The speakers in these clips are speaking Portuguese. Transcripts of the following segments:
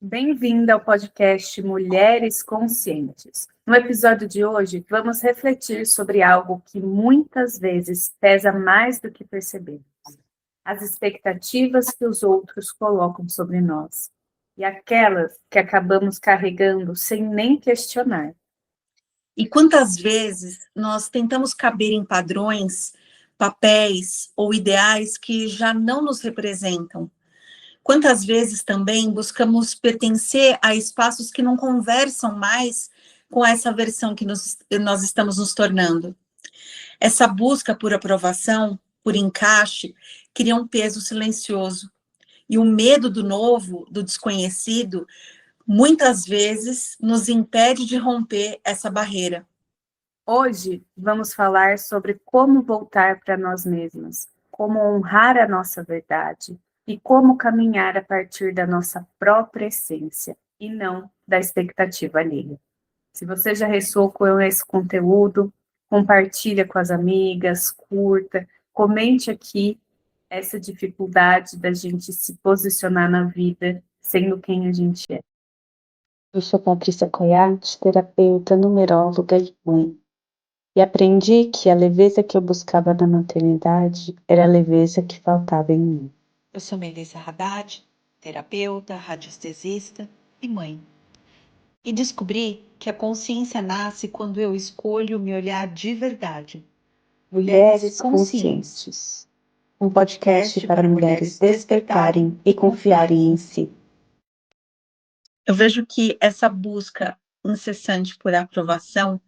Bem-vinda ao podcast Mulheres Conscientes. No episódio de hoje, vamos refletir sobre algo que muitas vezes pesa mais do que percebemos: as expectativas que os outros colocam sobre nós e aquelas que acabamos carregando sem nem questionar. E quantas vezes nós tentamos caber em padrões, papéis ou ideais que já não nos representam? Quantas vezes também buscamos pertencer a espaços que não conversam mais com essa versão que nós estamos nos tornando? Essa busca por aprovação, por encaixe, cria um peso silencioso. E o medo do novo, do desconhecido, muitas vezes nos impede de romper essa barreira. Hoje vamos falar sobre como voltar para nós mesmas, como honrar a nossa verdade e como caminhar a partir da nossa própria essência e não da expectativa alheia. Se você já ressoou com esse conteúdo, compartilha com as amigas, curta, comente aqui essa dificuldade da gente se posicionar na vida sendo quem a gente é. Eu sou Patrícia Coiate, terapeuta, numeróloga e mãe. E aprendi que a leveza que eu buscava na maternidade era a leveza que faltava em mim. Eu sou Melissa Haddad, terapeuta, radiestesista e mãe. E descobri que a consciência nasce quando eu escolho me olhar de verdade. Mulheres Conscientes, um podcast para mulheres despertarem e confiarem em si. Eu vejo que essa busca incessante por aprovação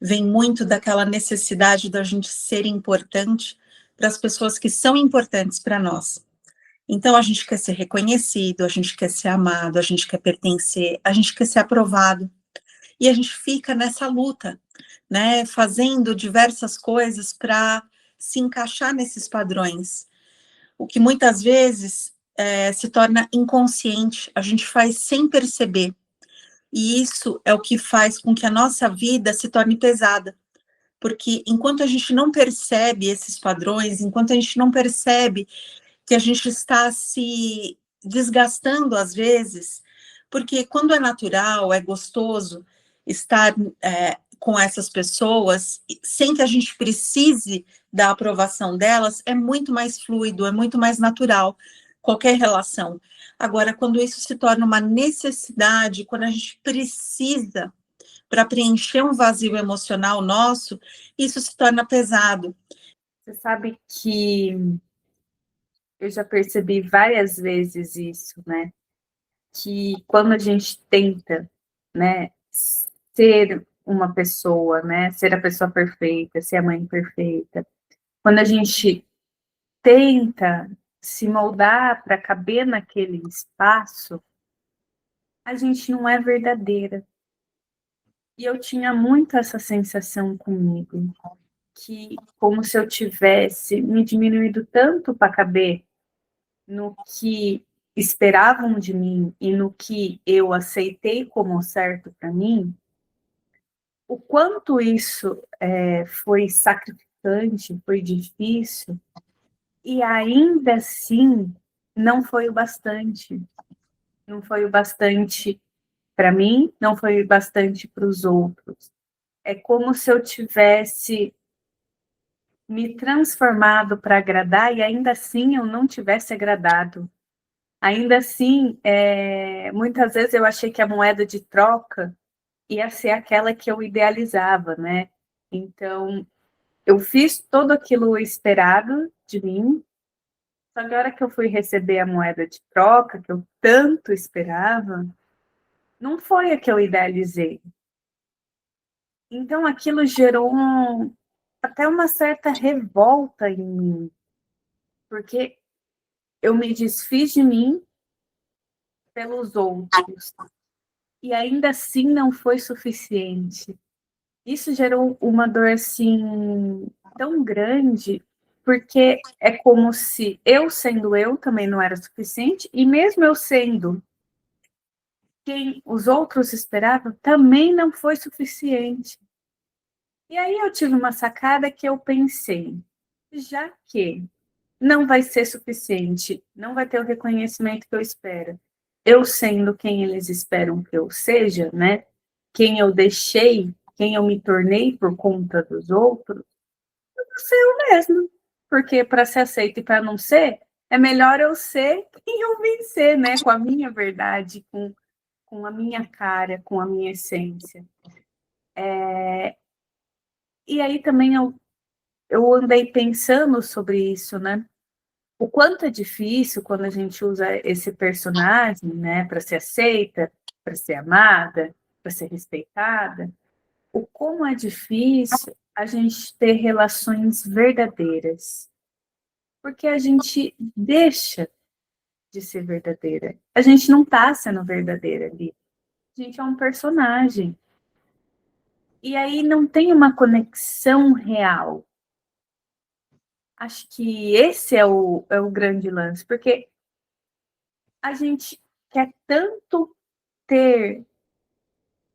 vem muito daquela necessidade da gente ser importante para as pessoas que são importantes para nós. Então, a gente quer ser reconhecido, a gente quer ser amado, a gente quer pertencer, a gente quer ser aprovado. E a gente fica nessa luta, né, fazendo diversas coisas para se encaixar nesses padrões. O que muitas vezes se torna inconsciente, a gente faz sem perceber. E isso é o que faz com que a nossa vida se torne pesada. Porque enquanto a gente não percebe esses padrões, enquanto a gente não percebe que a gente está se desgastando às vezes, porque quando é natural, é gostoso estar com essas pessoas, sem que a gente precise da aprovação delas, é muito mais fluido, é muito mais natural qualquer relação. Agora, quando isso se torna uma necessidade, quando a gente precisa para preencher um vazio emocional nosso, isso se torna pesado. Você sabe que eu já percebi várias vezes isso, né? Que quando a gente tenta, né, ser uma pessoa, né, ser a pessoa perfeita, ser a mãe perfeita, quando a gente tenta se moldar para caber naquele espaço, a gente não é verdadeira. E eu tinha muito essa sensação comigo, que como se eu tivesse me diminuído tanto para caber no que esperavam de mim e no que eu aceitei como certo para mim, o quanto isso foi sacrificante, foi difícil, e ainda assim não foi o bastante. Não foi o bastante para mim, não foi o bastante para os outros. É como se eu tivesse me transformado para agradar e ainda assim eu não tivesse agradado. Ainda assim, muitas vezes eu achei que a moeda de troca ia ser aquela que eu idealizava, né? Então, eu fiz tudo aquilo esperado de mim, só que a hora que eu fui receber a moeda de troca, que eu tanto esperava, não foi a que eu idealizei. Então, aquilo gerou até uma certa revolta em mim, porque eu me desfiz de mim pelos outros, e ainda assim não foi suficiente. Isso gerou uma dor, assim, tão grande, porque é como se eu sendo eu também não era suficiente, e mesmo eu sendo quem os outros esperavam, também não foi suficiente. E aí eu tive uma sacada que eu pensei, já que não vai ser suficiente, não vai ter o reconhecimento que eu espero, eu sendo quem eles esperam que eu seja, né? Quem eu deixei, quem eu me tornei por conta dos outros, eu vou ser eu mesmo. Porque para ser aceito e para não ser, é melhor eu ser quem eu vim ser, né? Com a minha verdade, com a minha cara, com a minha essência. E aí também eu andei pensando sobre isso, né? O quanto é difícil quando a gente usa esse personagem, né, para ser aceita, para ser amada, para ser respeitada, o como é difícil a gente ter relações verdadeiras, porque a gente deixa de ser verdadeira. A gente não está sendo verdadeira ali. A gente é um personagem. E aí não tem uma conexão real. Acho que esse é o grande lance, porque a gente quer tanto ter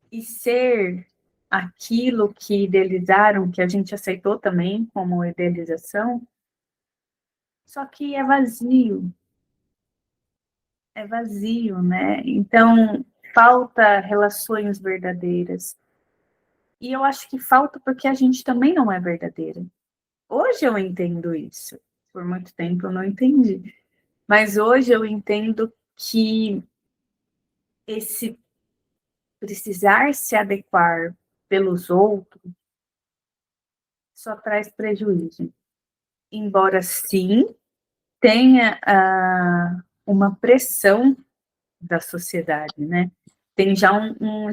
e ser aquilo que idealizaram, que a gente aceitou também como idealização, só que é vazio, né? Então, falta relações verdadeiras. E eu acho que falta porque a gente também não é verdadeira. Hoje eu entendo isso. Por muito tempo eu não entendi. Mas hoje eu entendo que esse precisar se adequar pelos outros só traz prejuízo. Embora sim tenha uma pressão da sociedade, né? Tem já um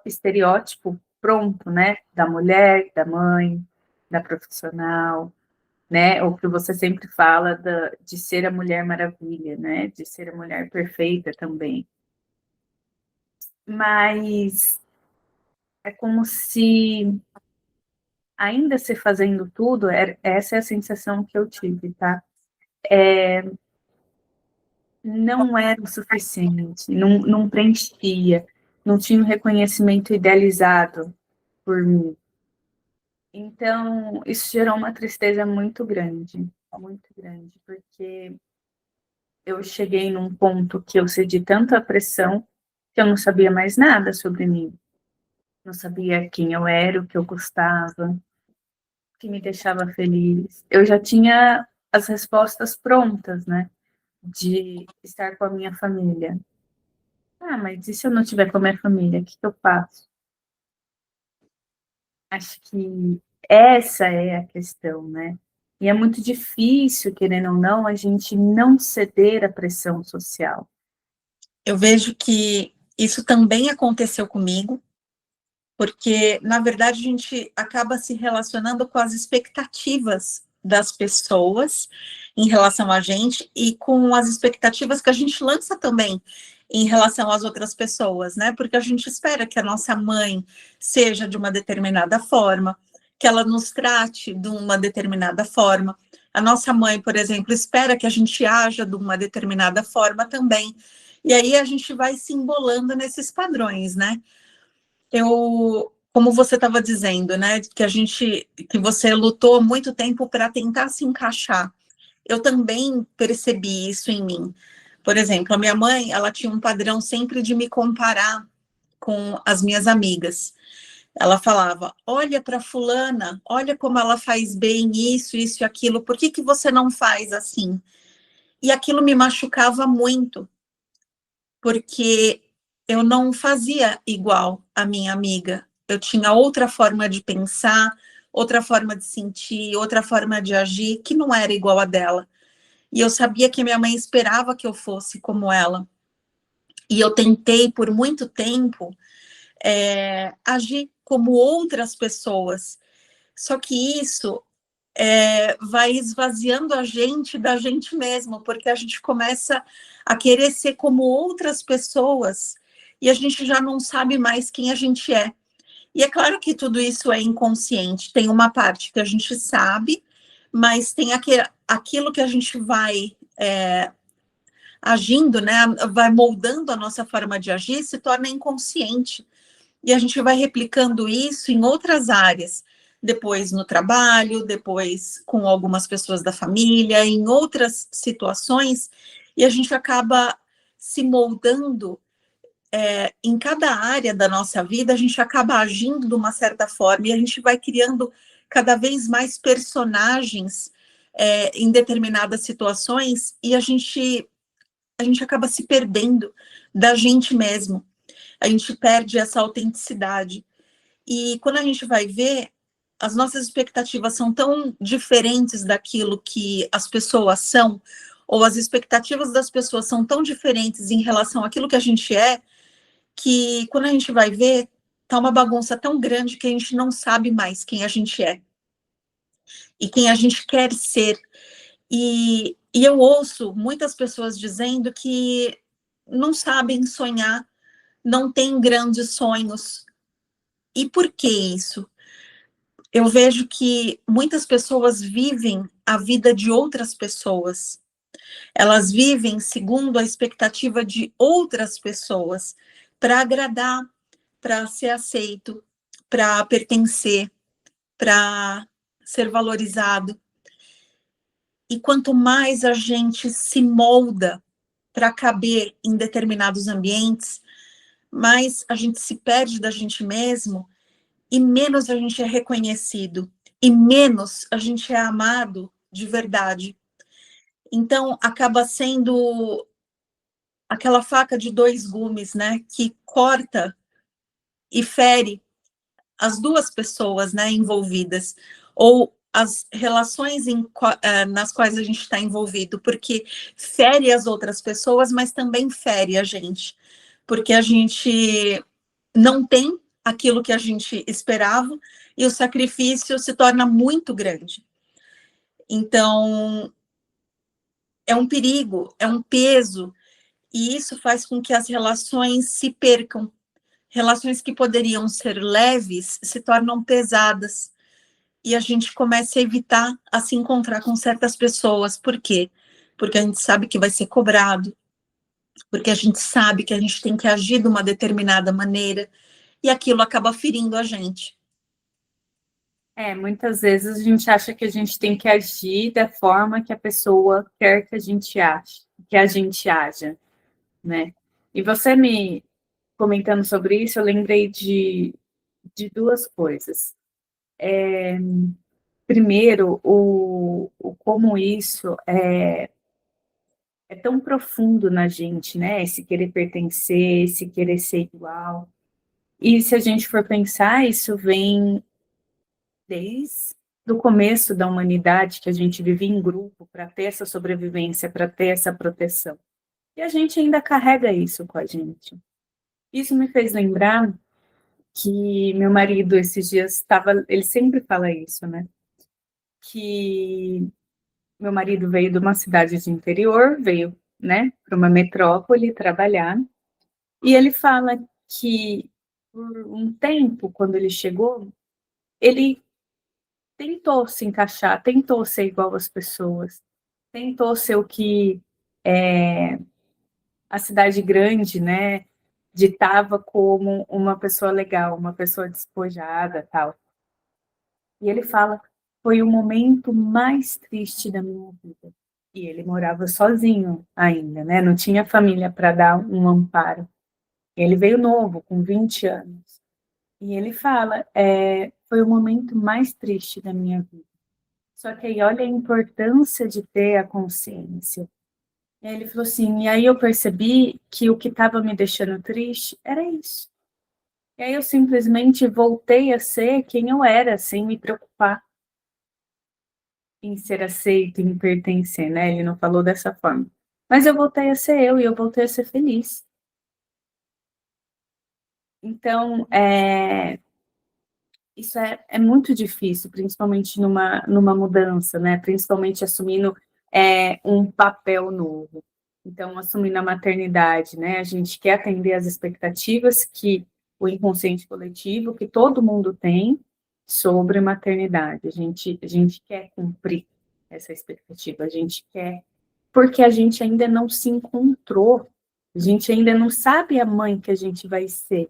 estereótipo pronto, né? Da mulher, da mãe, da profissional, né? O que você sempre fala de ser a Mulher Maravilha, né? De ser a mulher perfeita também. Mas é como se ainda se fazendo tudo, essa é a sensação que eu tive, tá? Não era o suficiente, não preenchia, não tinha o reconhecimento idealizado por mim. Então, isso gerou uma tristeza muito grande, porque eu cheguei num ponto que eu cedi tanto à pressão que eu não sabia mais nada sobre mim. Não sabia quem eu era, o que eu gostava, o que me deixava feliz. Eu já tinha as respostas prontas, né? De estar com a minha família. Ah, mas e se eu não estiver com a minha família, o que eu faço? Acho que essa é a questão, né? E é muito difícil, querendo ou não, a gente não ceder à pressão social. Eu vejo que isso também aconteceu comigo, porque, na verdade, a gente acaba se relacionando com as expectativas das pessoas em relação a gente e com as expectativas que a gente lança também em relação às outras pessoas, né? Porque a gente espera que a nossa mãe seja de uma determinada forma, que ela nos trate de uma determinada forma. A nossa mãe, por exemplo, espera que a gente haja de uma determinada forma também. E aí a gente vai se embolando nesses padrões, né? Como você estava dizendo, né, que você lutou muito tempo para tentar se encaixar. Eu também percebi isso em mim. Por exemplo, a minha mãe, ela tinha um padrão sempre de me comparar com as minhas amigas. Ela falava: olha para fulana, olha como ela faz bem isso, isso e aquilo, por que você não faz assim? E aquilo me machucava muito, porque eu não fazia igual a minha amiga. Eu tinha outra forma de pensar, outra forma de sentir, outra forma de agir, que não era igual a dela. E eu sabia que minha mãe esperava que eu fosse como ela. E eu tentei, por muito tempo, agir como outras pessoas. Só que isso vai esvaziando a gente da gente mesmo, porque a gente começa a querer ser como outras pessoas e a gente já não sabe mais quem a gente é. E é claro que tudo isso é inconsciente, tem uma parte que a gente sabe, mas tem aquilo que a gente vai agindo, né, vai moldando a nossa forma de agir, se torna inconsciente. E a gente vai replicando isso em outras áreas, depois no trabalho, depois com algumas pessoas da família, em outras situações, e a gente acaba se moldando em cada área da nossa vida, a gente acaba agindo de uma certa forma e a gente vai criando cada vez mais personagens em determinadas situações e a gente acaba se perdendo da gente mesmo. A gente perde essa autenticidade. E quando a gente vai ver, as nossas expectativas são tão diferentes daquilo que as pessoas são, ou as expectativas das pessoas são tão diferentes em relação àquilo que a gente é, que quando a gente vai ver, tá uma bagunça tão grande que a gente não sabe mais quem a gente é e quem a gente quer ser. E eu ouço muitas pessoas dizendo que não sabem sonhar, não têm grandes sonhos. E por que isso? Eu vejo que muitas pessoas vivem a vida de outras pessoas. Elas vivem segundo a expectativa de outras pessoas, para agradar, para ser aceito, para pertencer, para ser valorizado. E quanto mais a gente se molda para caber em determinados ambientes, mais a gente se perde da gente mesmo e menos a gente é reconhecido e menos a gente é amado de verdade. Então, acaba sendo aquela faca de dois gumes, né, que corta e fere as duas pessoas, né, envolvidas, ou as relações nas quais a gente está envolvido, porque fere as outras pessoas, mas também fere a gente, porque a gente não tem aquilo que a gente esperava e o sacrifício se torna muito grande. Então, é um perigo, é um peso, e isso faz com que as relações se percam. Relações que poderiam ser leves se tornam pesadas. E a gente começa a evitar a se encontrar com certas pessoas. Por quê? Porque a gente sabe que vai ser cobrado, porque a gente sabe que a gente tem que agir de uma determinada maneira, e aquilo acaba ferindo a gente. Muitas vezes a gente acha que a gente tem que agir da forma que a pessoa quer que a gente ache, que a gente haja, né? E você me comentando sobre isso, eu lembrei de duas coisas. Primeiro, como isso é tão profundo na gente, né? Esse querer pertencer, esse querer ser igual. E se a gente for pensar, isso vem desde o começo da humanidade, que a gente vive em grupo para ter essa sobrevivência, para ter essa proteção. E a gente ainda carrega isso com a gente. Isso me fez lembrar que meu marido, esses dias, ele sempre fala isso, né? Que meu marido veio de uma cidade de interior, veio, né, para uma metrópole trabalhar, e ele fala que por um tempo, quando ele chegou, ele tentou se encaixar, tentou ser igual às pessoas, tentou ser o que a cidade grande, né, ditava como uma pessoa legal, uma pessoa despojada, tal. E ele fala, foi o momento mais triste da minha vida. E ele morava sozinho ainda, né? Não tinha família para dar um amparo. Ele veio novo, com 20 anos. E ele fala, foi o momento mais triste da minha vida. Só que aí olha a importância de ter a consciência. E aí ele falou assim, e aí eu percebi que o que estava me deixando triste era isso. E aí eu simplesmente voltei a ser quem eu era, sem me preocupar em ser aceito, em pertencer, né? Ele não falou dessa forma. Mas eu voltei a ser eu e eu voltei a ser feliz. Então, isso é muito difícil, principalmente numa mudança, né? Principalmente assumindo um papel novo. Então, assumindo a maternidade, né? A gente quer atender às expectativas que o inconsciente coletivo, que todo mundo tem sobre maternidade. A gente quer cumprir essa expectativa, a gente quer, porque a gente ainda não se encontrou, a gente ainda não sabe a mãe que a gente vai ser.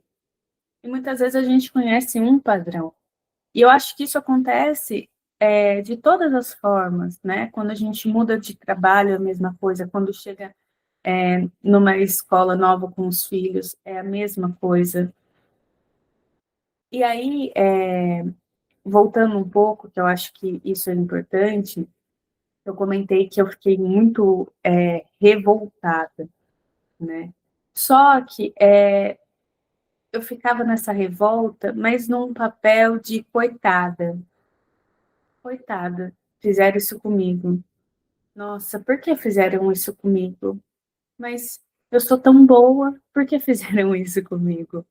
E muitas vezes a gente conhece um padrão. E eu acho que isso acontece de todas as formas, né? Quando a gente muda de trabalho, é a mesma coisa. Quando chega numa escola nova com os filhos, é a mesma coisa. E aí, voltando um pouco, que eu acho que isso é importante, eu comentei que eu fiquei muito revoltada, né? Só que eu ficava nessa revolta, mas num papel de coitada. Coitada, fizeram isso comigo. Nossa, por que fizeram isso comigo? Mas eu sou tão boa, por que fizeram isso comigo?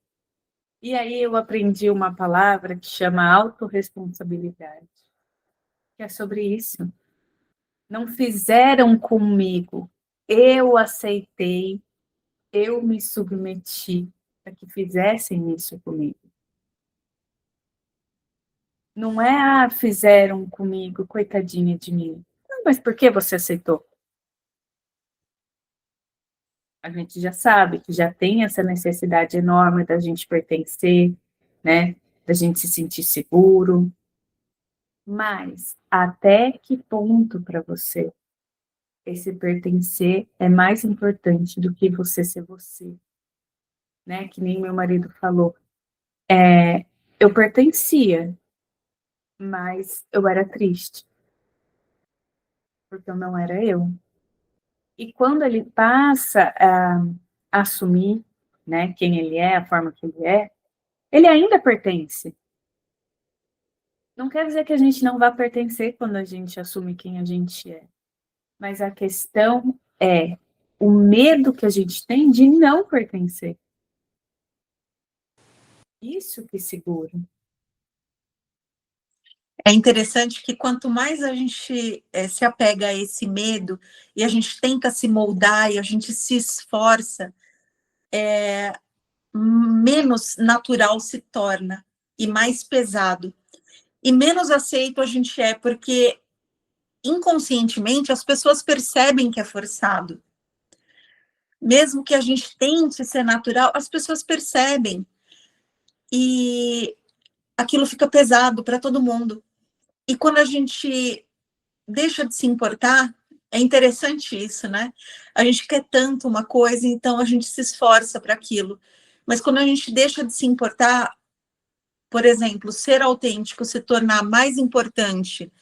E aí eu aprendi uma palavra que chama autorresponsabilidade, que é sobre isso. Não fizeram comigo, eu aceitei, eu me submeti para que fizessem isso comigo. Não é, fizeram comigo, coitadinha de mim. Não, mas por que você aceitou? A gente já sabe que já tem essa necessidade enorme da gente pertencer, né? Da gente se sentir seguro. Mas até que ponto para você esse pertencer é mais importante do que você ser você, né? Que nem meu marido falou. Eu pertencia, mas eu era triste, porque eu não era eu. E quando ele passa a assumir, né, quem ele é, a forma que ele ainda pertence. Não quer dizer que a gente não vá pertencer quando a gente assume quem a gente é. Mas a questão é o medo que a gente tem de não pertencer. Isso que segura. É interessante que quanto mais a gente se apega a esse medo e a gente tenta se moldar e a gente se esforça, menos natural se torna e mais pesado. E menos aceito a gente é, porque inconscientemente as pessoas percebem que é forçado. Mesmo que a gente tente ser natural, as pessoas percebem. E aquilo fica pesado para todo mundo. E quando a gente deixa de se importar, é interessante isso, né? A gente quer tanto uma coisa, então a gente se esforça para aquilo. Mas quando a gente deixa de se importar, por exemplo, ser autêntico se tornar mais importante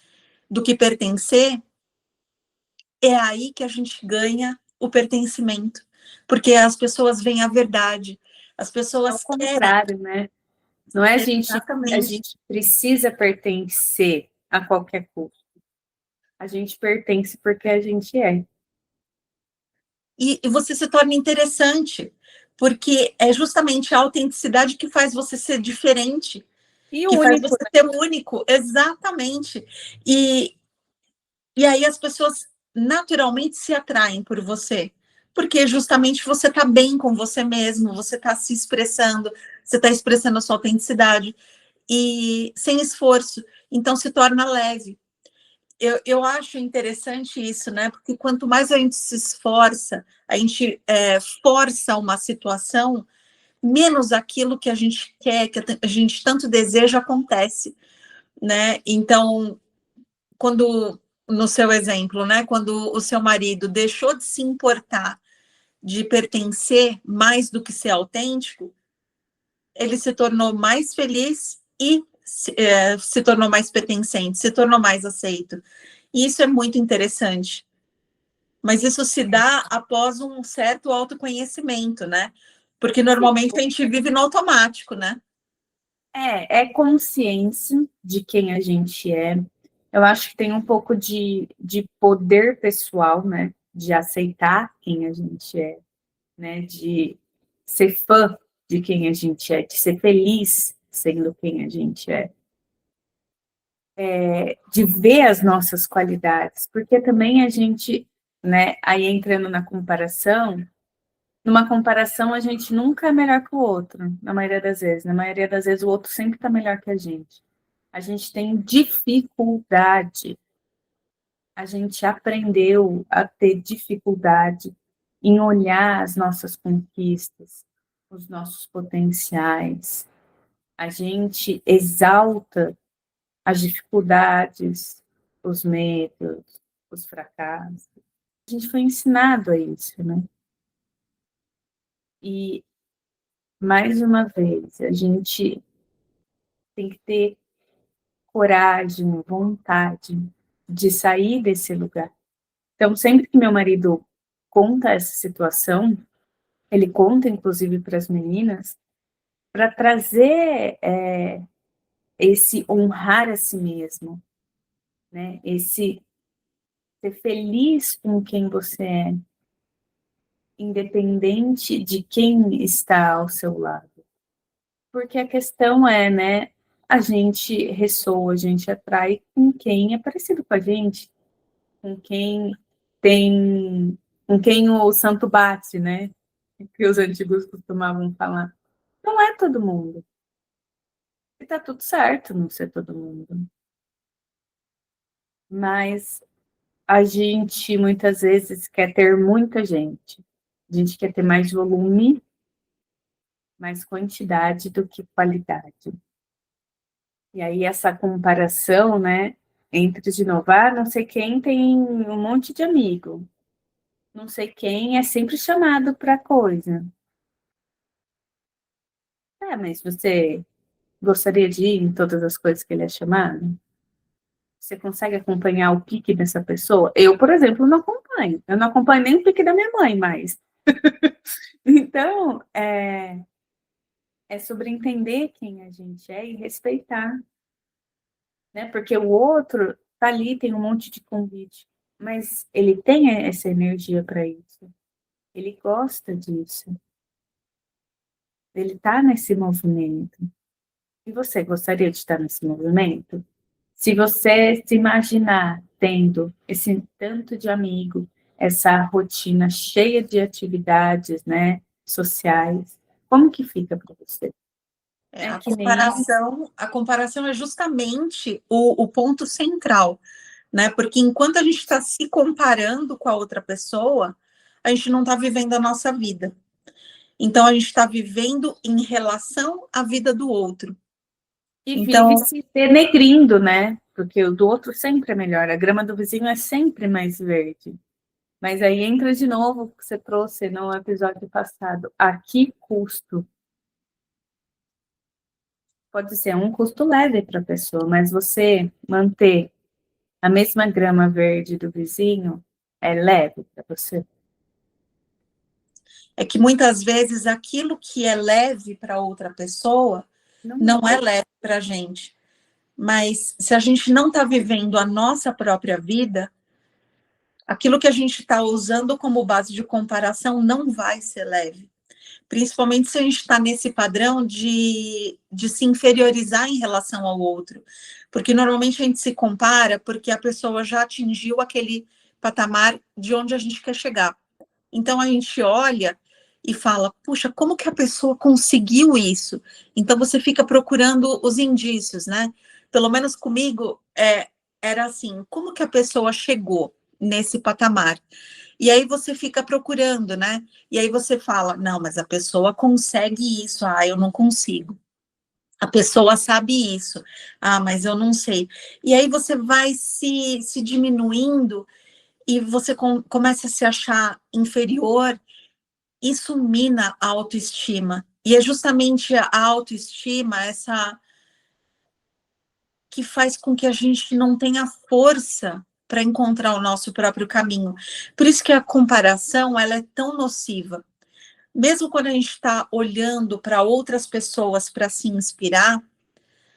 do que pertencer, é aí que a gente ganha o pertencimento. Porque as pessoas veem a verdade, as pessoas Ao querem. contrário, né? Não é a Exatamente. gente precisa pertencer a qualquer custo. A gente pertence porque a gente é. E você se torna interessante, porque é justamente a autenticidade que faz você ser diferente, E que faz único, você ser único, exatamente. E aí as pessoas naturalmente se atraem por você, porque justamente você está bem com você mesmo, você está se expressando, você está expressando a sua autenticidade, e sem esforço, então se torna leve. Eu acho interessante isso, né? Porque quanto mais a gente se esforça, a gente força uma situação, menos aquilo que a gente quer, que a gente tanto deseja, acontece, né? Então, quando, no seu exemplo, né? Quando o seu marido deixou de se importar, de pertencer mais do que ser autêntico, ele se tornou mais feliz e se tornou mais pertencente, se tornou mais aceito. E isso é muito interessante. Mas isso se dá após um certo autoconhecimento, né? Porque normalmente a gente vive no automático, né? é consciência de quem a gente é. Eu acho que tem um pouco de poder pessoal, né? De aceitar quem a gente é, né? De ser fã de quem a gente é, de ser feliz sendo quem a gente é. De ver as nossas qualidades, porque também a gente, né, aí entrando na comparação, numa comparação a gente nunca é melhor que o outro, na maioria das vezes. Na maioria das vezes o outro sempre está melhor que a gente. A gente tem dificuldade, a gente aprendeu a ter dificuldade em olhar as nossas conquistas, os nossos potenciais. A gente exalta as dificuldades, os medos, os fracassos. A gente foi ensinado a isso, né? E, mais uma vez, a gente tem que ter coragem, vontade de sair desse lugar. Então, sempre que meu marido conta essa situação, ele conta, inclusive, para as meninas, para trazer esse honrar a si mesmo, né? Esse ser feliz com quem você é, independente de quem está ao seu lado. Porque a questão é, né? A gente ressoa, a gente atrai com quem é parecido com a gente, com quem tem, com quem o santo bate, né? Que os antigos costumavam falar. Não é todo mundo. E tá tudo certo não ser todo mundo. Mas a gente muitas vezes quer ter muita gente. A gente quer ter mais volume, mais quantidade do que qualidade. E aí essa comparação, né, entre de novo, não sei quem tem um monte de amigo, não sei quem é sempre chamado para coisa. Mas você gostaria de ir em todas as coisas que ele é chamado? Você consegue acompanhar o pique dessa pessoa? Eu, por exemplo, não acompanho. Eu não acompanho nem o pique da minha mãe mais. Então, é sobre entender quem a gente é e respeitar, né? Porque o outro tá ali, tem um monte de convite, mas ele tem essa energia para isso. Ele gosta disso. Ele tá nesse movimento. E você gostaria de estar nesse movimento? Se você se imaginar tendo esse tanto de amigo, essa rotina cheia de atividades, né, sociais, como que fica para você? A Que nem comparação é justamente o ponto central, né? Porque enquanto a gente está se comparando com a outra pessoa, a gente não está vivendo a nossa vida. Então, a gente está vivendo em relação à vida do outro. e Então, vive se denegrindo, né? Porque o do outro sempre é melhor. A grama do vizinho é sempre mais verde. Mas aí entra de novo o que você trouxe no episódio passado. A que custo? Pode ser um custo leve para a pessoa, mas você manter a mesma grama verde do vizinho é leve para você? é que muitas vezes aquilo que é leve para outra pessoa não é leve para a gente. Mas se a gente não está vivendo a nossa própria vida, aquilo que a gente está usando como base de comparação não vai ser leve. Principalmente se a gente está nesse padrão de se inferiorizar em relação ao outro. Porque normalmente a gente se compara porque a pessoa já atingiu aquele patamar de onde a gente quer chegar. Então a gente olha e fala, puxa, como que a pessoa conseguiu isso? Então você fica procurando os indícios, né? Pelo menos comigo era assim, como que a pessoa chegou nesse patamar? E aí você fica procurando, né? E aí você fala, não, mas a pessoa consegue isso, eu não consigo. A pessoa sabe isso, mas eu não sei. E aí você vai se diminuindo e você começa a se achar inferior. Isso mina a autoestima. E é justamente a autoestima essa que faz com que a gente não tenha força para encontrar o nosso próprio caminho. Por isso que a comparação ela é tão nociva. Mesmo quando a gente está olhando para outras pessoas para se inspirar,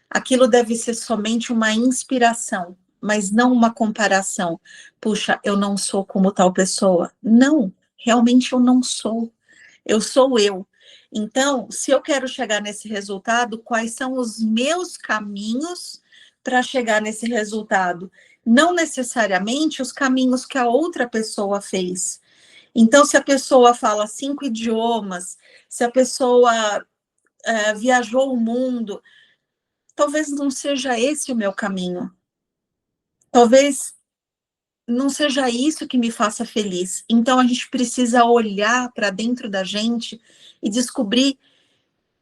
aquilo deve ser somente uma inspiração, mas não uma comparação. Puxa, eu não sou como tal pessoa. Não, realmente eu não sou. Eu sou eu. Então, se eu quero chegar nesse resultado, quais são os meus caminhos para chegar nesse resultado? Não necessariamente os caminhos que a outra pessoa fez. Então, se a pessoa fala 5 idiomas, se a pessoa viajou o mundo, talvez não seja esse o meu caminho. Talvez não seja isso que me faça feliz. Então, a gente precisa olhar para dentro da gente e descobrir,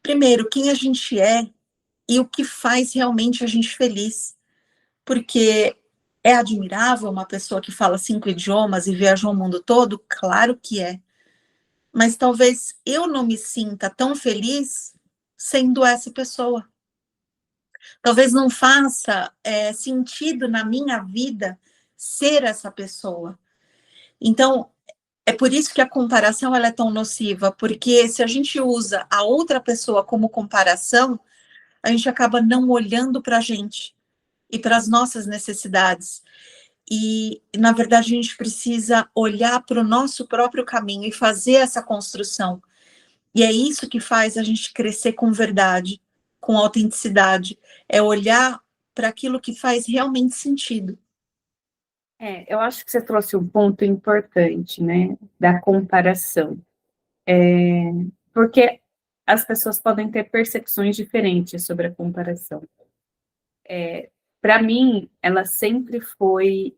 primeiro, quem a gente é e o que faz realmente a gente feliz. Porque é admirável uma pessoa que fala 5 idiomas e viajou o mundo todo? Claro que é. mas talvez eu não me sinta tão feliz sendo essa pessoa. Talvez não faça sentido na minha vida ser essa pessoa. Então, é por isso que a comparação ela é tão nociva, porque se a gente usa a outra pessoa como comparação, a gente acaba não olhando para a gente e para as nossas necessidades. E, na verdade, a gente precisa olhar para o nosso próprio caminho e fazer essa construção. E é isso que faz a gente crescer com verdade, com autenticidade. É olhar para aquilo que faz realmente sentido. Eu acho que você trouxe um ponto importante, né, da comparação. Porque as pessoas podem ter percepções diferentes sobre a comparação. Para mim, ela sempre foi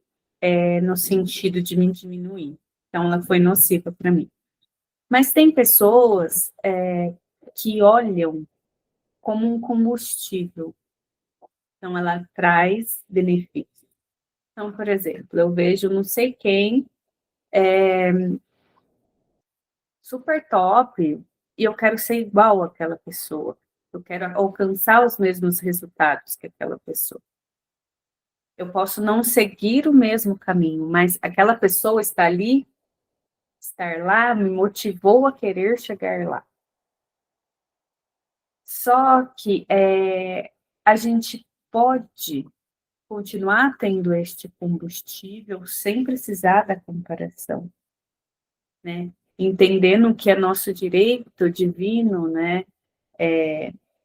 no sentido de me diminuir. Então, ela foi nociva para mim. Mas tem pessoas que olham como um combustível. Então, ela traz benefícios. Então, por exemplo, eu vejo não sei quem super top e eu quero ser igual àquela pessoa. Eu quero alcançar os mesmos resultados que aquela pessoa. Eu posso não seguir o mesmo caminho, mas aquela pessoa está ali, estar lá, me motivou a querer chegar lá. Só que a gente pode continuar tendo este combustível sem precisar da comparação, né? Entendendo que é nosso direito divino, né?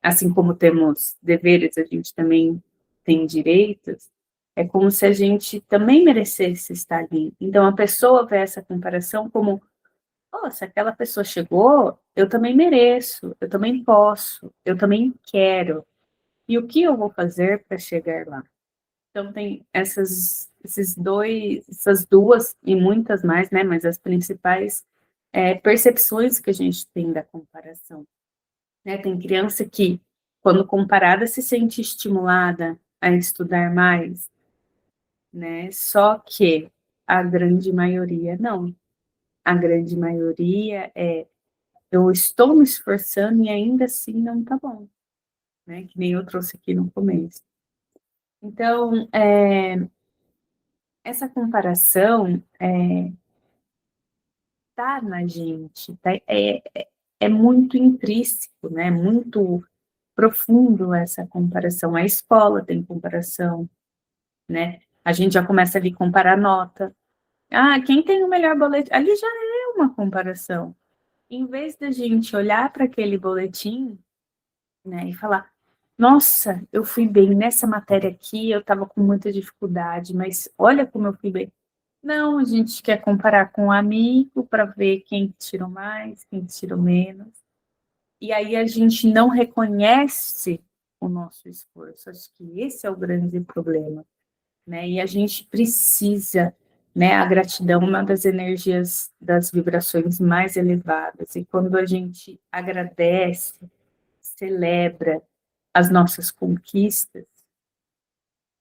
Assim como temos deveres, a gente também tem direitos. É como se a gente também merecesse estar ali. Então, a pessoa vê essa comparação como, oh, se aquela pessoa chegou, eu também mereço, eu também posso, eu também quero. E o que eu vou fazer para chegar lá? Então, tem essas duas e muitas mais, né? Mas as principais percepções que a gente tem da comparação. Né? Tem criança que, quando comparada, se sente estimulada a estudar mais, né? Só que a grande maioria não. A grande maioria eu estou me esforçando e ainda assim não tá bom, né? Que nem eu trouxe aqui no começo. Então, essa comparação tá na gente, tá? É muito intrínseco, né? Muito profundo essa comparação. A escola tem comparação, né? A gente já começa ali a comparar nota. Ah, quem tem o melhor boletim? Ali já é uma comparação. Em vez da gente olhar para aquele boletim, né, e falar, nossa, eu fui bem nessa matéria aqui, eu estava com muita dificuldade, mas olha como eu fui bem. Não, a gente quer comparar com um amigo para ver quem tirou mais, quem tirou menos. E aí a gente não reconhece o nosso esforço. Acho que esse é o grande problema, né? E a gente precisa, né? A gratidão é uma das energias, das vibrações mais elevadas. E quando a gente agradece, celebra as nossas conquistas,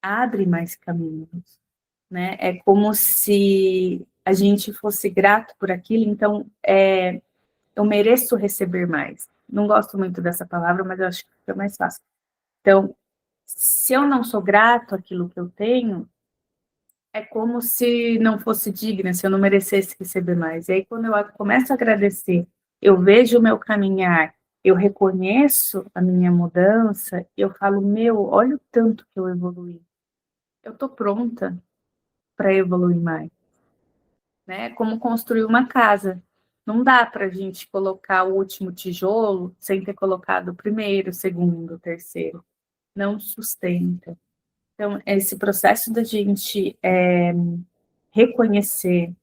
abre mais caminhos, né? É como se a gente fosse grato por aquilo, então eu mereço receber mais. Não gosto muito dessa palavra, mas eu acho que fica mais fácil. Então, se eu não sou grato àquilo que eu tenho, é como se não fosse digna, se eu não merecesse receber mais. E aí, quando eu começo a agradecer, eu vejo o meu caminhar, eu reconheço a minha mudança, eu falo, meu, olha o tanto que eu evoluí. Eu estou pronta para evoluir mais. Né? Como construir uma casa. Não dá para a gente colocar o último tijolo sem ter colocado o primeiro, o segundo, o terceiro. Não sustenta. Então, esse processo da gente reconhecer,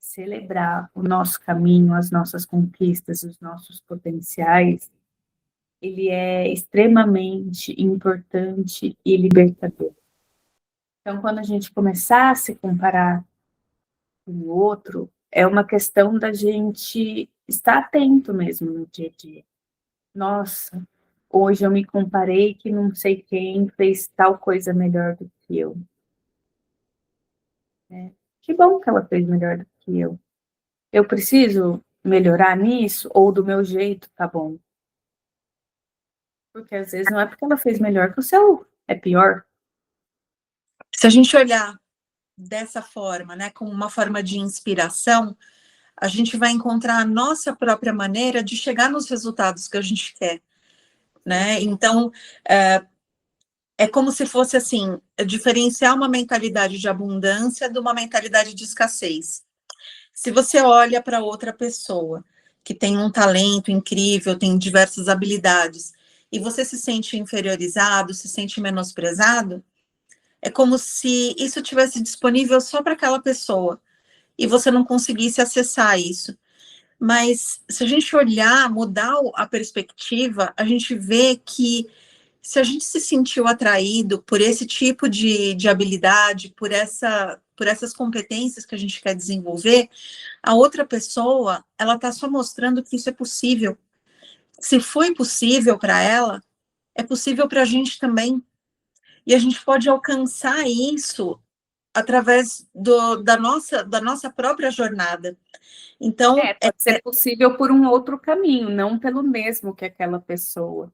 celebrar o nosso caminho, as nossas conquistas, os nossos potenciais, ele é extremamente importante e libertador. Então, quando a gente começar a se comparar com o outro, é uma questão da gente estar atento mesmo no dia a dia. Nossa, hoje eu me comparei que não sei quem fez tal coisa melhor do que eu. Que bom que ela fez melhor do que eu. Eu preciso melhorar nisso? Ou do meu jeito tá bom? Porque às vezes não é porque ela fez melhor que o seu é pior. Se a gente olhar dessa forma, né, como uma forma de inspiração, a gente vai encontrar a nossa própria maneira de chegar nos resultados que a gente quer, né? Então, é como se fosse assim, diferenciar uma mentalidade de abundância de uma mentalidade de escassez. Se você olha para outra pessoa que tem um talento incrível, tem diversas habilidades, e você se sente inferiorizado, se sente menosprezado, é como se isso tivesse disponível só para aquela pessoa e você não conseguisse acessar isso. Mas se a gente olhar, mudar a perspectiva, a gente vê que se a gente se sentiu atraído por esse tipo de habilidade, por essas competências que a gente quer desenvolver, a outra pessoa, ela está só mostrando que isso é possível. Se foi possível para ela, é possível para a gente também. E a gente pode alcançar isso através da nossa própria jornada. Então, Pode ser possível por um outro caminho, não pelo mesmo que aquela pessoa.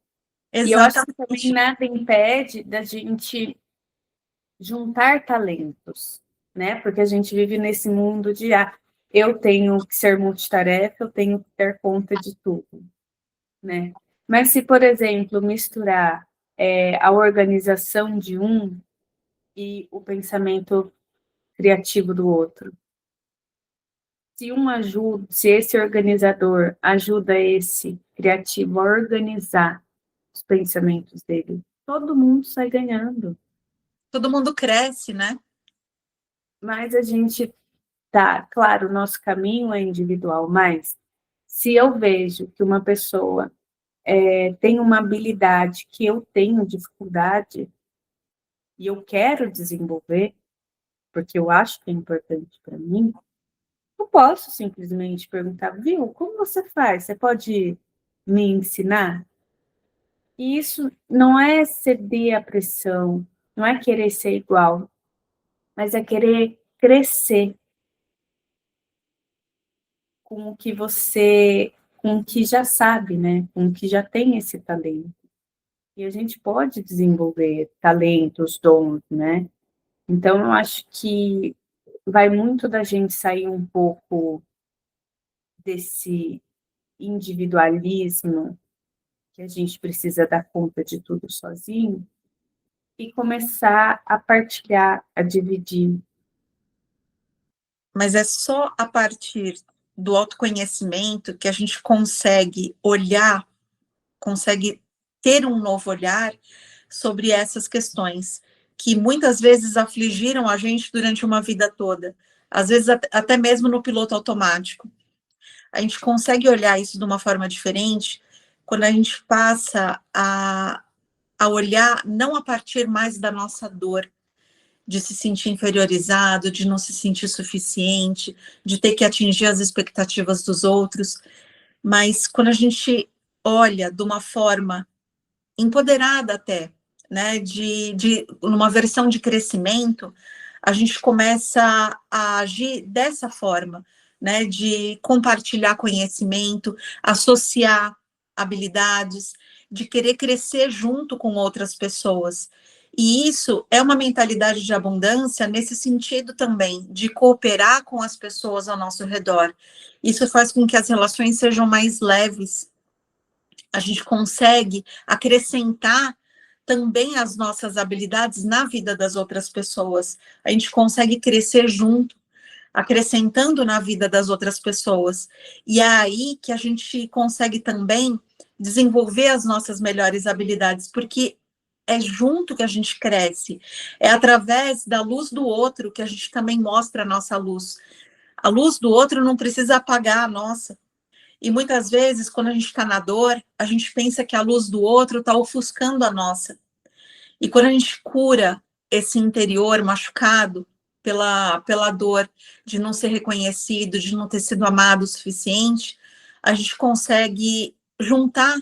E eu acho que também nada impede da gente juntar talentos, né? Porque a gente vive nesse mundo de eu tenho que ser multitarefa, eu tenho que ter conta de tudo, né? Mas se, por exemplo, misturar a organização de um e o pensamento criativo do outro, se esse organizador ajuda esse criativo a organizar os pensamentos dele, todo mundo sai ganhando. Todo mundo cresce, né? Mas a gente claro, o nosso caminho é individual, mas se eu vejo que uma pessoa tem uma habilidade que eu tenho dificuldade e eu quero desenvolver, porque eu acho que é importante para mim, eu posso simplesmente perguntar, viu, como você faz? Você pode me ensinar? E isso não é ceder à pressão, não é querer ser igual, mas é querer crescer com o que com o que já sabe, né? Com o que já tem esse talento. E a gente pode desenvolver talentos, dons, né? Então, eu acho que vai muito da gente sair um pouco desse individualismo, que a gente precisa dar conta de tudo sozinho, e começar a partilhar, a dividir. Mas é só a partir do autoconhecimento que a gente consegue olhar, consegue ter um novo olhar sobre essas questões, que muitas vezes afligiram a gente durante uma vida toda, às vezes até mesmo no piloto automático. A gente consegue olhar isso de uma forma diferente quando a gente passa a olhar não a partir mais da nossa dor, de se sentir inferiorizado, de não se sentir suficiente, de ter que atingir as expectativas dos outros, mas quando a gente olha de uma forma empoderada até, né, numa versão de crescimento, a gente começa a agir dessa forma, né, de compartilhar conhecimento, associar habilidades, de querer crescer junto com outras pessoas. E isso é uma mentalidade de abundância nesse sentido também, de cooperar com as pessoas ao nosso redor. Isso faz com que as relações sejam mais leves. A gente consegue acrescentar também as nossas habilidades na vida das outras pessoas. A gente consegue crescer junto, acrescentando na vida das outras pessoas. E é aí que a gente consegue também desenvolver as nossas melhores habilidades, porque é junto que a gente cresce, é através da luz do outro que a gente também mostra a nossa luz. A luz do outro não precisa apagar a nossa. E muitas vezes, quando a gente está na dor, a gente pensa que a luz do outro está ofuscando a nossa. E quando a gente cura esse interior machucado pela dor de não ser reconhecido, de não ter sido amado o suficiente, a gente consegue juntar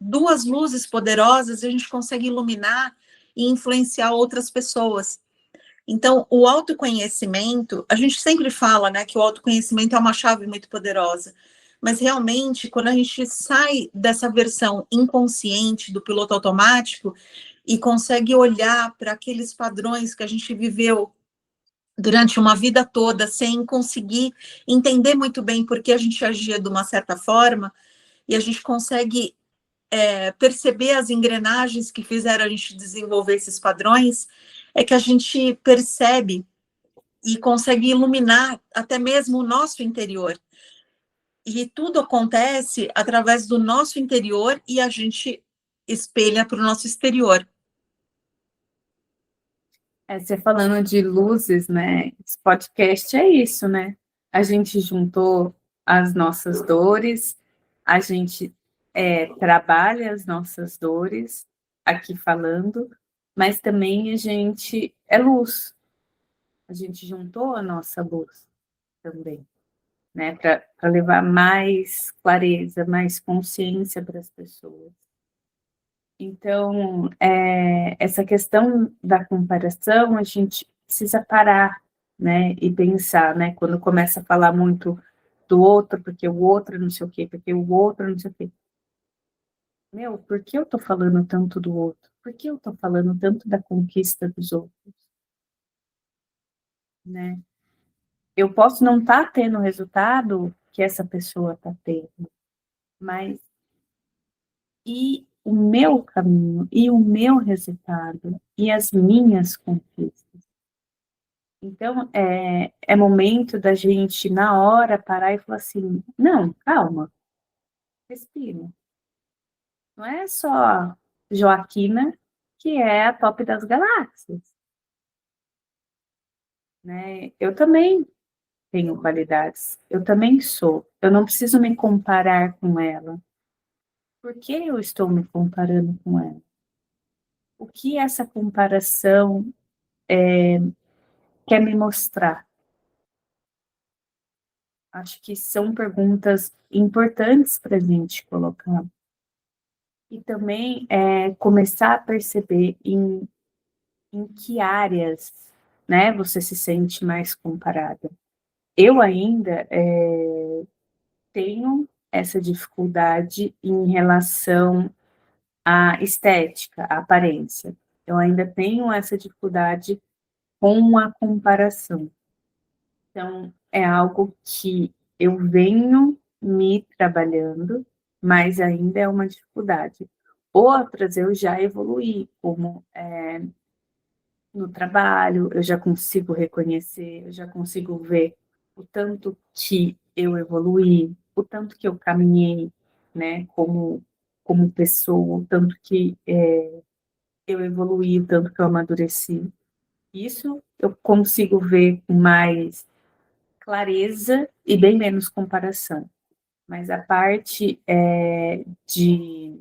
duas luzes poderosas e a gente consegue iluminar e influenciar outras pessoas. Então, o autoconhecimento, a gente sempre fala, né, que o autoconhecimento é uma chave muito poderosa, mas realmente, quando a gente sai dessa versão inconsciente do piloto automático e consegue olhar para aqueles padrões que a gente viveu durante uma vida toda, sem conseguir entender muito bem por que a gente agia de uma certa forma, e a gente consegue perceber as engrenagens que fizeram a gente desenvolver esses padrões, é que a gente percebe e consegue iluminar até mesmo o nosso interior. E tudo acontece através do nosso interior e a gente espelha para o nosso exterior. Você falando de luzes, né? Esse podcast é isso, né? A gente juntou as nossas dores, a gente trabalha as nossas dores aqui falando, mas também a gente é luz. A gente juntou a nossa luz também, né? Para levar mais clareza, mais consciência para as pessoas. Então, essa questão da comparação, a gente precisa parar, né, e pensar, né, quando começa a falar muito do outro, porque o outro não sei o quê, porque o outro não sei o quê. Meu, por que eu tô falando tanto do outro? Por que eu tô falando tanto da conquista dos outros, né? Eu posso não estar tendo o resultado que essa pessoa está tendo, mas e o meu caminho, e o meu resultado, e as minhas conquistas. Então, é momento da gente, na hora, parar e falar assim, não, calma, respira. Não é só Joaquina que é a top das galáxias, né? Eu também tenho qualidades, eu também sou. Eu não preciso me comparar com ela. Por que eu estou me comparando com ela? O que essa comparação quer me mostrar? Acho que são perguntas importantes para a gente colocar. E também começar a perceber em que áreas, né, você se sente mais comparada. Eu ainda tenho essa dificuldade em relação à estética, à aparência. Eu ainda tenho essa dificuldade com a comparação. Então, é algo que eu venho me trabalhando, mas ainda é uma dificuldade. Outras eu já evoluí, como no trabalho, eu já consigo reconhecer, eu já consigo ver o tanto que eu evoluí, o tanto que eu caminhei, né, como pessoa, o tanto que eu evoluí, o tanto que eu amadureci. Isso eu consigo ver com mais clareza e bem menos comparação. Mas a parte de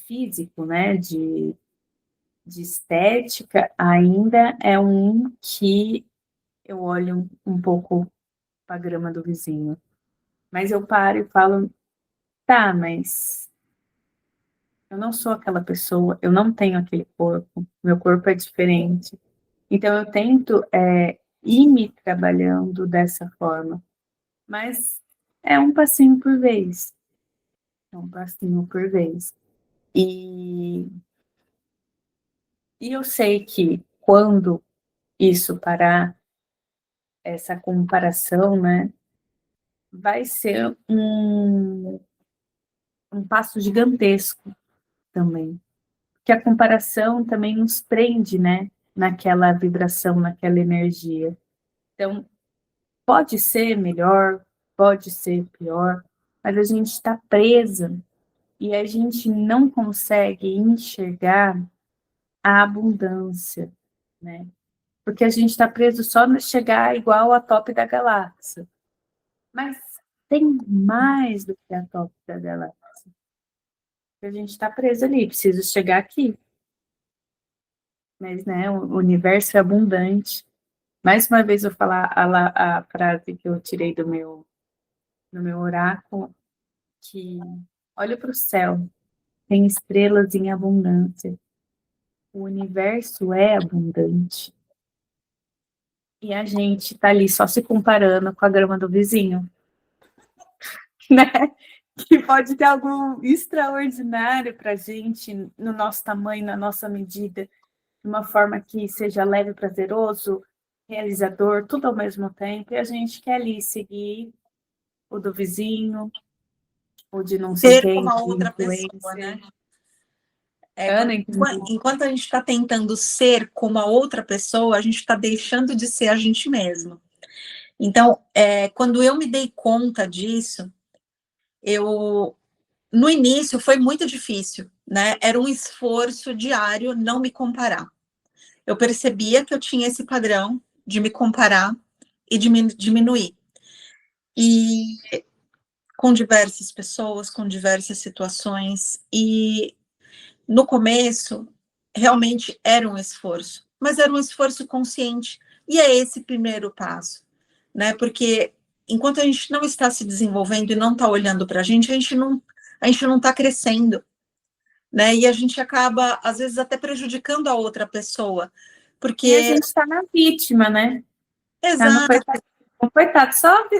físico, né, de estética, ainda é um que eu olho um pouco para a grama do vizinho. Mas eu paro e falo, tá, mas eu não sou aquela pessoa, eu não tenho aquele corpo, meu corpo é diferente. Então eu tento ir me trabalhando dessa forma. Mas é um passinho por vez. É um passinho por vez. E eu sei que quando isso parar, essa comparação, né, vai ser um passo gigantesco também. Porque a comparação também nos prende, né, naquela vibração, naquela energia. Então, pode ser melhor, pode ser pior, mas a gente está presa e a gente não consegue enxergar a abundância, né? Porque a gente está preso só no chegar igual a top da galáxia. Mas tem mais do que a top da galáxia. A gente está preso ali, preciso chegar aqui. Mas, né, o universo é abundante. Mais uma vez, eu vou falar a frase que eu tirei do meu oráculo, que olha para o céu, tem estrelas em abundância. O universo é abundante. E a gente está ali só se comparando com a grama do vizinho. né? Que pode ter algo extraordinário para a gente, no nosso tamanho, na nossa medida, de uma forma que seja leve, prazeroso, realizador, tudo ao mesmo tempo, e a gente quer ali seguir o do vizinho, o de não sei Ser quem, como a de outra pessoa, né? influencer. Quando, Ana, entendi. enquanto a gente está tentando ser como a outra pessoa, a gente está deixando de ser a gente mesmo. Então, quando eu me dei conta disso, no início foi muito difícil, né? Era um esforço diário não me comparar. Eu percebia que eu tinha esse padrão de me comparar e de me diminuir. E com diversas pessoas, com diversas situações, e no começo realmente era um esforço, mas era um esforço consciente, e é esse primeiro passo, né? Porque enquanto a gente não está se desenvolvendo e não está olhando para a gente não está crescendo, né? E a gente acaba, às vezes, até prejudicando a outra pessoa, E a porque, gente está na vítima, né? Tá no exato, coitado, coitado.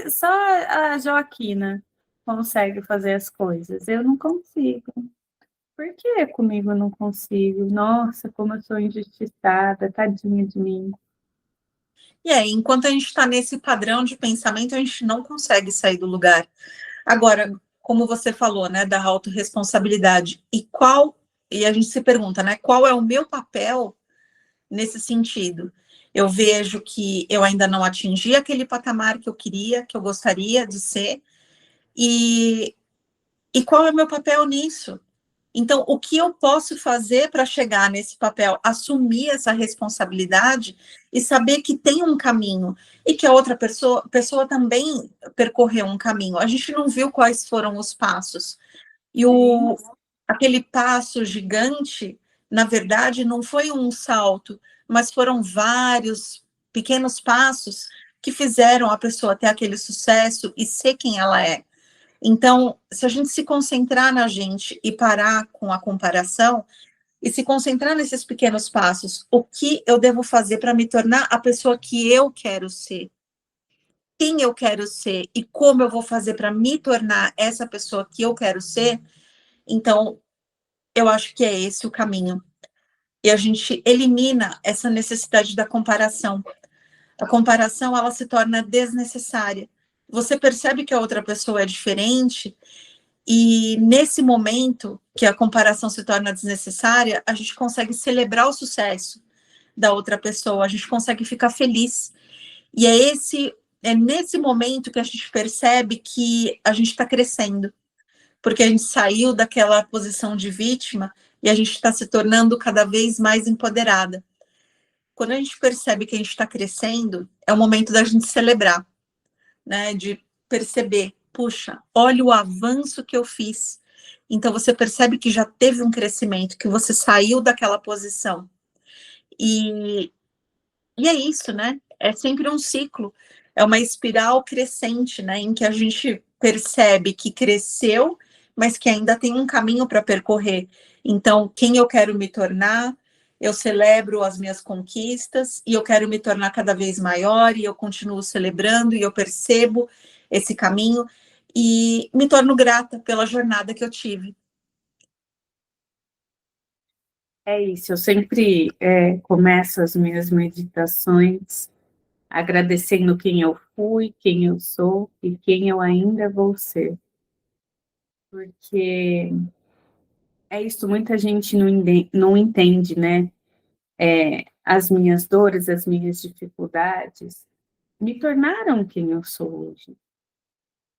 Só a Joaquina consegue fazer as coisas. Eu não consigo. Por que comigo eu não consigo? Nossa, como eu sou injustiçada, tadinha de mim. e aí, enquanto a gente está nesse padrão de pensamento, a gente não consegue sair do lugar. Agora, como você falou, né, da autorresponsabilidade, e a gente se pergunta, né, qual é o meu papel nesse sentido? Eu vejo que eu ainda não atingi aquele patamar que eu queria, que eu gostaria de ser, e, e qual é o meu papel nisso? Então, o que eu posso fazer para chegar nesse papel? Assumir essa responsabilidade e saber que tem um caminho e que a outra pessoa também percorreu um caminho. A gente não viu quais foram os passos. E aquele passo gigante, na verdade, não foi um salto, mas foram vários pequenos passos que fizeram a pessoa ter aquele sucesso e ser quem ela é. Então, se a gente se concentrar na gente e parar com a comparação, e se concentrar nesses pequenos passos, o que eu devo fazer para me tornar a pessoa que eu quero ser? Quem eu quero ser e como eu vou fazer para me tornar essa pessoa que eu quero ser? Então, eu acho que é esse o caminho. E a gente elimina essa necessidade da comparação. A comparação, ela se torna desnecessária. Você percebe que a outra pessoa é diferente. E nesse momento que a comparação se torna desnecessária, a gente consegue celebrar o sucesso da outra pessoa, a gente consegue ficar feliz. E é nesse momento que a gente percebe que a gente está crescendo, porque a gente saiu daquela posição de vítima e a gente está se tornando cada vez mais empoderada. Quando a gente percebe que a gente está crescendo, é o momento da gente celebrar, né? De perceber, puxa, olha o avanço que eu fiz. Então você percebe que já teve um crescimento, que você saiu daquela posição. E, e é isso, né? É sempre um ciclo, é uma espiral crescente, né? Em que a gente percebe que cresceu, mas que ainda tem um caminho para percorrer. Então, quem eu quero me tornar, eu celebro as minhas conquistas e eu quero me tornar cada vez maior e eu continuo celebrando e eu percebo esse caminho e me torno grata pela jornada que eu tive. É isso, eu sempre começo as minhas meditações agradecendo quem eu fui, quem eu sou e quem eu ainda vou ser. Porque é isso, muita gente não entende, né? As minhas dores, as minhas dificuldades me tornaram quem eu sou hoje,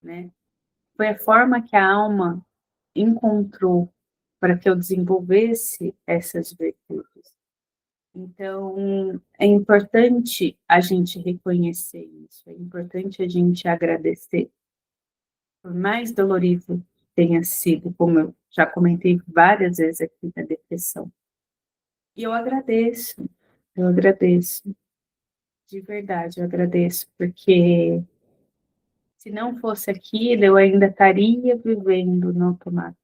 né? Foi a forma que a alma encontrou para que eu desenvolvesse essas virtudes. Então, é importante a gente reconhecer isso, é importante a gente agradecer. Por mais dolorido que tenha sido, como eu já comentei várias vezes aqui na depressão. E eu agradeço, de verdade, eu agradeço, porque se não fosse aquilo, eu ainda estaria vivendo no automático,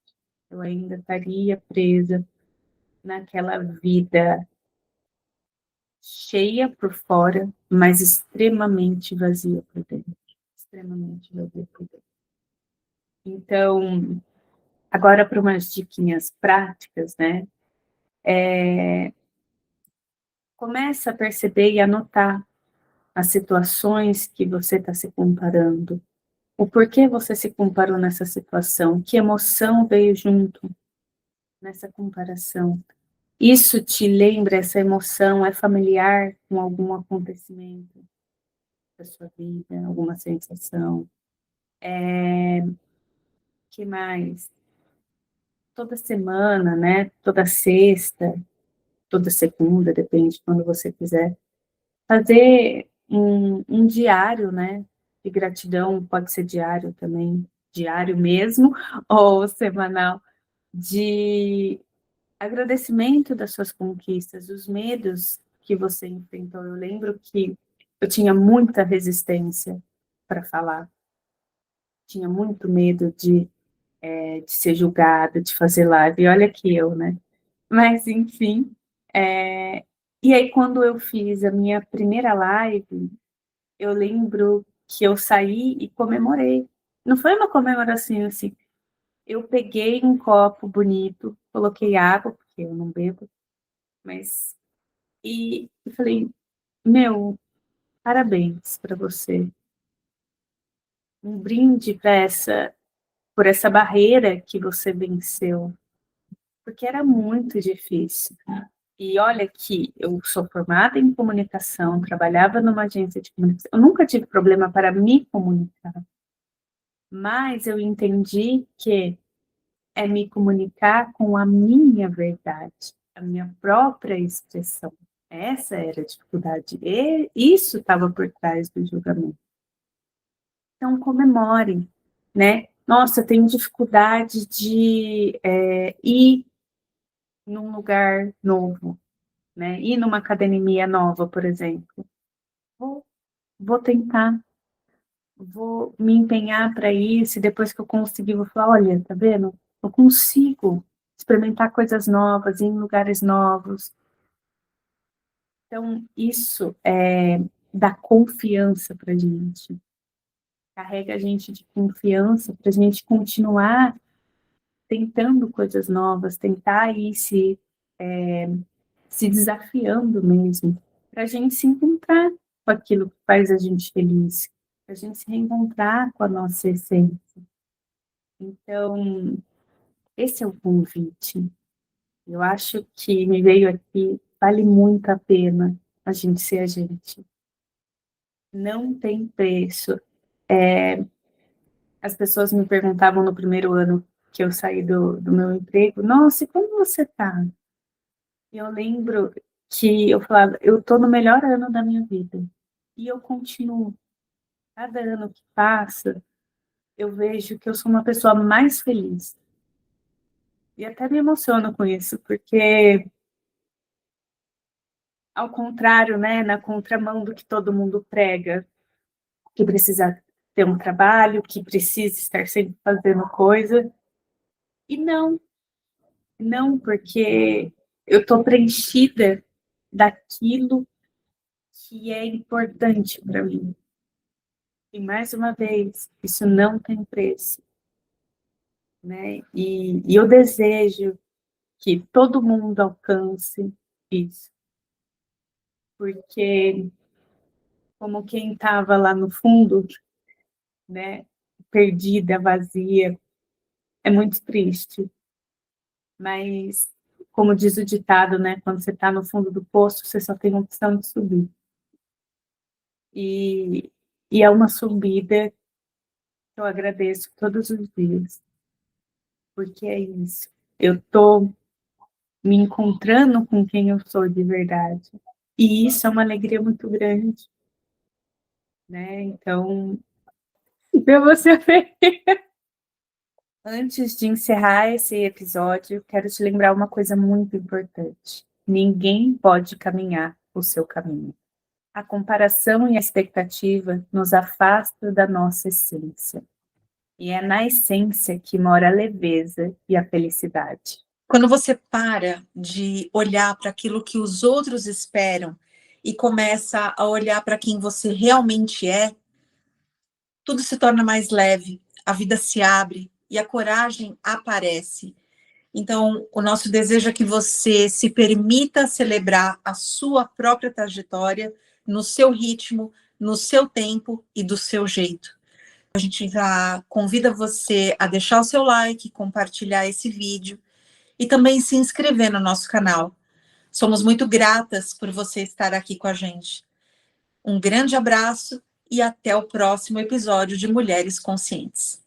eu ainda estaria presa naquela vida cheia por fora, mas extremamente vazia por dentro. Extremamente vazia por dentro. Então, agora para umas diquinhas práticas, né? Começa a perceber e anotar as situações que você está se comparando. O porquê você se comparou nessa situação? Que emoção veio junto nessa comparação? Isso te lembra, essa emoção é familiar com algum acontecimento da sua vida, alguma sensação? Que mais? Toda semana, né? Toda sexta, toda segunda, depende de quando você quiser, fazer um diário, né? De gratidão, pode ser diário também, diário mesmo, ou semanal, de agradecimento das suas conquistas, dos medos que você enfrentou. Eu lembro que eu tinha muita resistência para falar, tinha muito medo de ser julgada, de fazer live, e olha que eu, né? Mas, enfim, e aí quando eu fiz a minha primeira live, eu lembro que eu saí e comemorei. Não foi uma comemoração assim, eu peguei um copo bonito, coloquei água, porque eu não bebo, mas e falei: "Meu, parabéns para você. Um brinde para por essa barreira que você venceu", porque era muito difícil. E olha que eu sou formada em comunicação, trabalhava numa agência de comunicação, eu nunca tive problema para me comunicar, mas eu entendi que é me comunicar com a minha verdade, a minha própria expressão. Essa era a dificuldade, e isso estava por trás do julgamento. Então, comemore, né? Nossa, eu tenho dificuldade de ir num lugar novo, né? Ir numa academia nova, por exemplo. Vou tentar, vou me empenhar para isso, e depois que eu conseguir, vou falar: olha, tá vendo? Eu consigo experimentar coisas novas, ir em lugares novos. Então, isso dá confiança para a gente. Carrega a gente de confiança para a gente continuar tentando coisas novas, tentar ir se desafiando mesmo, para a gente se encontrar com aquilo que faz a gente feliz, para a gente se reencontrar com a nossa essência. Então, esse é o convite. Eu acho que me veio aqui, vale muito a pena a gente ser a gente. Não tem preço. As pessoas me perguntavam no primeiro ano que eu saí do meu emprego: nossa, e como você tá? E eu lembro que eu falava: eu estou no melhor ano da minha vida. E eu continuo. Cada ano que passa, eu vejo que eu sou uma pessoa mais feliz. E até me emociono com isso, porque, ao contrário, né, na contramão do que todo mundo prega, que precisa ter um trabalho, que precisa estar sempre fazendo coisa. E não, porque eu estou preenchida daquilo que é importante para mim. E, mais uma vez, isso não tem preço, né? E eu desejo que todo mundo alcance isso, porque, como quem estava lá no fundo, né, perdida, vazia, é muito triste. Mas, como diz o ditado, né, quando você está no fundo do poço, você só tem a opção de subir. E é uma subida que eu agradeço todos os dias, porque é isso. Eu estou me encontrando com quem eu sou de verdade. E isso é uma alegria muito grande, né? Então, para você ver. Antes de encerrar esse episódio, quero te lembrar uma coisa muito importante. Ninguém pode caminhar o seu caminho. A comparação e a expectativa nos afastam da nossa essência. E é na essência que mora a leveza e a felicidade. Quando você para de olhar para aquilo que os outros esperam e começa a olhar para quem você realmente é, tudo se torna mais leve, a vida se abre e a coragem aparece. Então, o nosso desejo é que você se permita celebrar a sua própria trajetória no seu ritmo, no seu tempo e do seu jeito. A gente já convida você a deixar o seu like, compartilhar esse vídeo e também se inscrever no nosso canal. Somos muito gratas por você estar aqui com a gente. Um grande abraço e até o próximo episódio de Mulheres Conscientes.